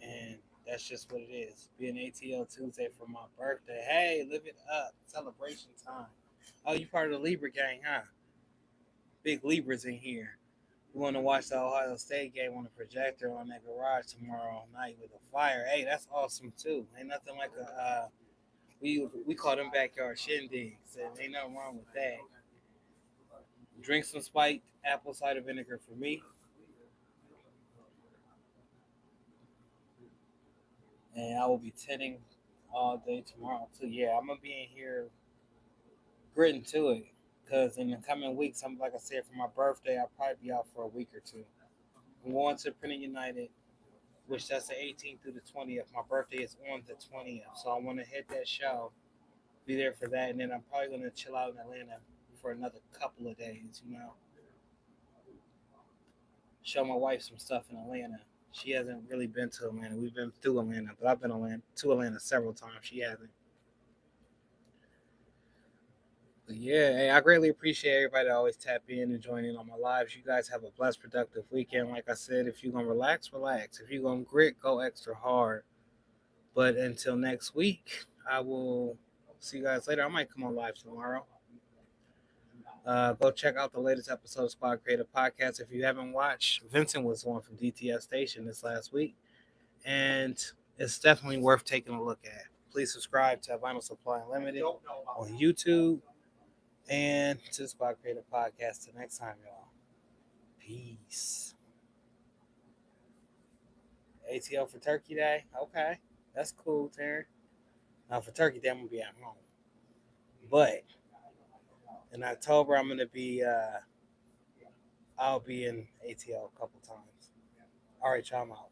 And that's just what it is. Being ATL Tuesday for my birthday. Hey, live it up. Celebration time. Oh, you part of the Libra gang, huh? Big Libras in here. We want to watch the Ohio State game on the projector on that garage tomorrow night with a fire. Hey, that's awesome too. Ain't nothing like a we call them backyard shindigs, and ain't nothing wrong with that. Drink some spiked apple cider vinegar for me, and I will be tinning all day tomorrow too. Yeah, I'm gonna be in here gritting to it because in the coming weeks, I'm like I said for my birthday, I'll probably be out for a week or two. I'm going to Printing United, which that's the 18th through the 20th. My birthday is on the 20th, so I want to hit that show, be there for that, and then I'm probably gonna chill out in Atlanta for another couple of days. Show my wife some stuff in Atlanta. She hasn't really been to Atlanta. We've been through Atlanta, but I've been to Atlanta several times. She hasn't. But yeah, hey, I greatly appreciate everybody that always tap in and join in on my lives. You guys have a blessed, productive weekend. Like I said, if you're going to relax, relax. If you're going to grit, go extra hard. But until next week, I will see you guys later. I might come on live tomorrow. Go check out the latest episode of Squad Creative Podcast. If you haven't watched, Vincent was on from DTS Station this last week, and it's definitely worth taking a look at. Please subscribe to Vinyl Supply Unlimited on YouTube and to Squad Creative Podcast. Till next time, y'all. Peace. ATL for Turkey Day? Okay. That's cool, Terry. Now, for Turkey Day, I'm going to be at home. But in October, I'm going to be, I'll be in ATL a couple times. All right, y'all, I'm out.